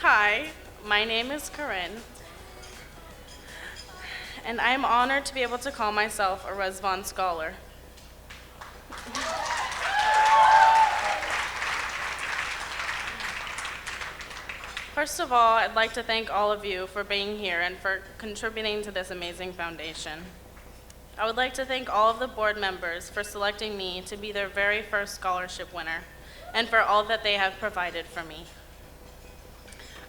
Hi, my name is Corinne, and I am honored to be able to call myself a Rezvan scholar. First of all, I'd like to thank all of you for being here and for contributing to this amazing foundation. I would like to thank all of the board members for selecting me to be their very first scholarship winner and for all that they have provided for me.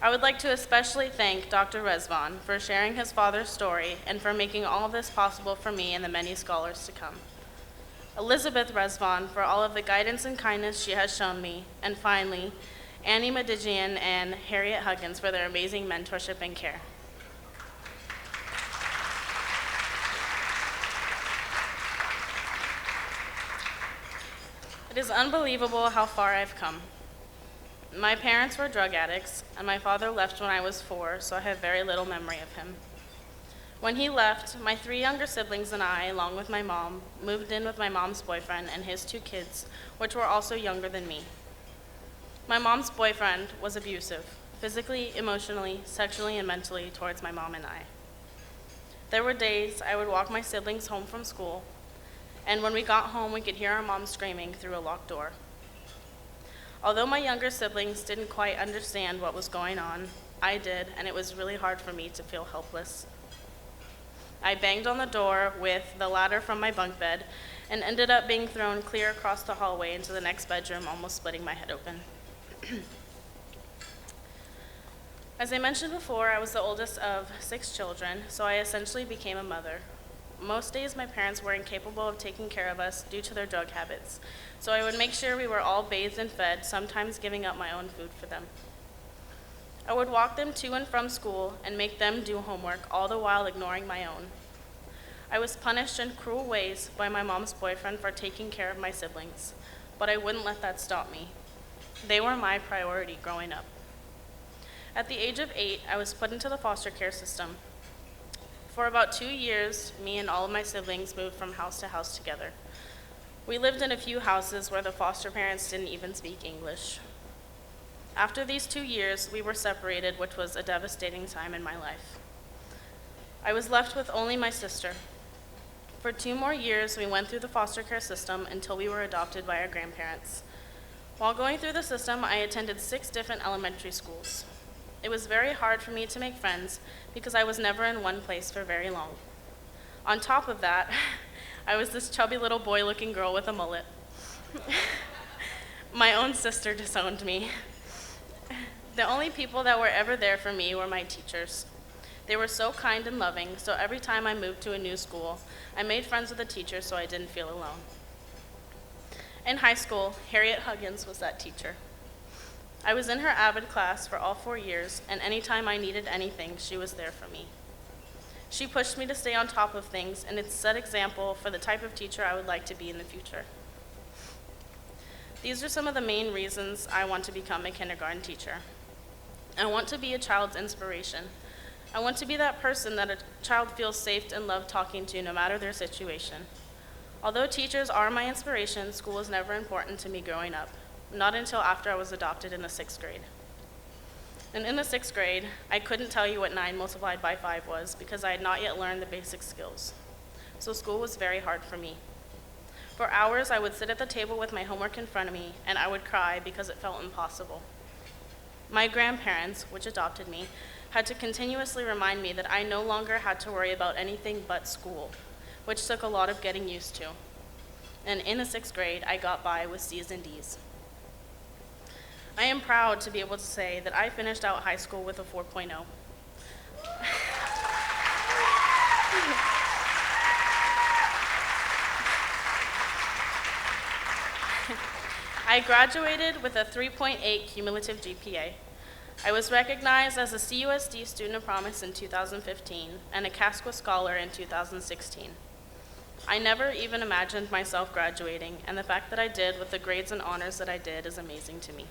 I would like to especially thank Dr. Rezvan for sharing his father's story and for making all of this possible for me and the many scholars to come. Elizabeth Rezvan for all of the guidance and kindness she has shown me, and finally, Annie Medigian and Harriet Huggins for their amazing mentorship and care. It is unbelievable how far I've come. My parents were drug addicts, and my father left when I was 4, so I have very little memory of him. When he left, my 3 younger siblings and I, along with my mom, moved in with my mom's boyfriend and his 2 kids, which were also younger than me. My mom's boyfriend was abusive, physically, emotionally, sexually, and mentally towards my mom and I. There were days I would walk my siblings home from school, and when we got home, we could hear our mom screaming through a locked door. Although my younger siblings didn't quite understand what was going on, I did, and it was really hard for me to feel helpless. I banged on the door with the ladder from my bunk bed and ended up being thrown clear across the hallway into the next bedroom, almost splitting my head open. As I mentioned before, I was the oldest of 6 children, so I essentially became a mother. Most days my parents were incapable of taking care of us due to their drug habits, so I would make sure we were all bathed and fed, sometimes giving up my own food for them. I would walk them to and from school and make them do homework, all the while ignoring my own. I was punished in cruel ways by my mom's boyfriend for taking care of my siblings, but I wouldn't let that stop me. They were my priority growing up. At the age of 8, I was put into the foster care system. For about 2 years, me and all of my siblings moved from house to house together. We lived in a few houses where the foster parents didn't even speak English. After these 2 years, we were separated, which was a devastating time in my life. I was left with only my sister. For 2 more years, we went through the foster care system until we were adopted by our grandparents. While going through the system, I attended 6 different elementary schools. It was very hard for me to make friends because I was never in one place for very long. On top of that, I was this chubby little boy-looking girl with a mullet. My own sister disowned me. The only people that were ever there for me were my teachers. They were so kind and loving, so every time I moved to a new school, I made friends with the teachers so I didn't feel alone. In high school, Harriet Huggins was that teacher. I was in her AVID class for all 4 years, and anytime I needed anything, she was there for me. She pushed me to stay on top of things, and it's a set example for the type of teacher I would like to be in the future. These are some of the main reasons I want to become a kindergarten teacher. I want to be a child's inspiration. I want to be that person that a child feels safe and loved talking to, no matter their situation. Although teachers are my inspiration, school was never important to me growing up, not until after I was adopted in the 6th grade. And in the 6th grade, I couldn't tell you what 9 multiplied by 5 was because I had not yet learned the basic skills. So school was very hard for me. For hours, I would sit at the table with my homework in front of me, and I would cry because it felt impossible. My grandparents, which adopted me, had to continuously remind me that I no longer had to worry about anything but school, which took a lot of getting used to. And in the 6th grade, I got by with C's and D's. I am proud to be able to say that I finished out high school with a 4.0. I graduated with a 3.8 cumulative GPA. I was recognized as a CUSD Student of Promise in 2015 and a CASQUA Scholar in 2016. I never even imagined myself graduating, and the fact that I did with the grades and honors that I did is amazing to me.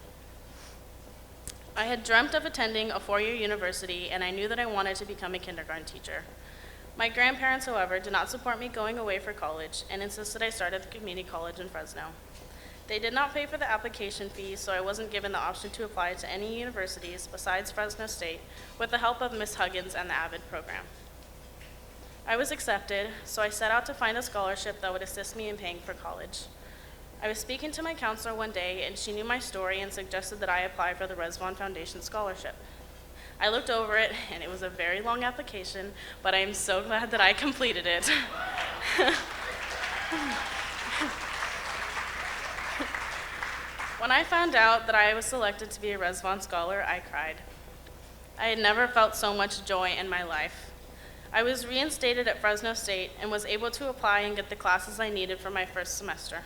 I had dreamt of attending a 4-year university, and I knew that I wanted to become a kindergarten teacher. My grandparents, however, did not support me going away for college and insisted I start at the community college in Fresno. They did not pay for the application fee, so I wasn't given the option to apply to any universities besides Fresno State with the help of Ms. Huggins and the AVID program. I was accepted, so I set out to find a scholarship that would assist me in paying for college. I was speaking to my counselor one day, and she knew my story and suggested that I apply for the Rezvan Foundation scholarship. I looked over it, and it was a very long application, but I am so glad that I completed it. When I found out that I was selected to be a Rezvan Scholar, I cried. I had never felt so much joy in my life. I was reinstated at Fresno State and was able to apply and get the classes I needed for my first semester.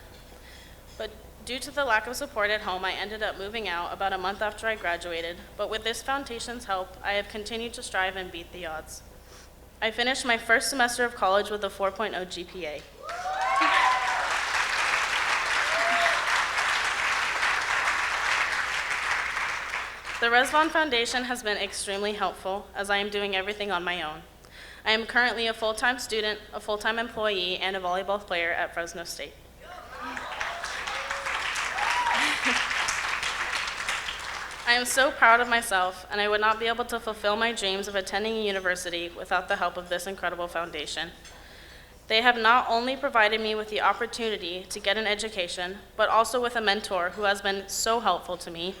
But due to the lack of support at home, I ended up moving out about a month after I graduated, but with this foundation's help, I have continued to strive and beat the odds. I finished my first semester of college with a 4.0 GPA. The Rezvan Foundation has been extremely helpful as I am doing everything on my own. I am currently a full-time student, a full-time employee, and a volleyball player at Fresno State. I am so proud of myself, and I would not be able to fulfill my dreams of attending a university without the help of this incredible foundation. They have not only provided me with the opportunity to get an education, but also with a mentor who has been so helpful to me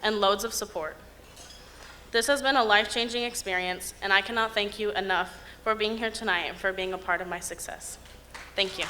and loads of support. This has been a life-changing experience, and I cannot thank you enough for being here tonight and for being a part of my success. Thank you.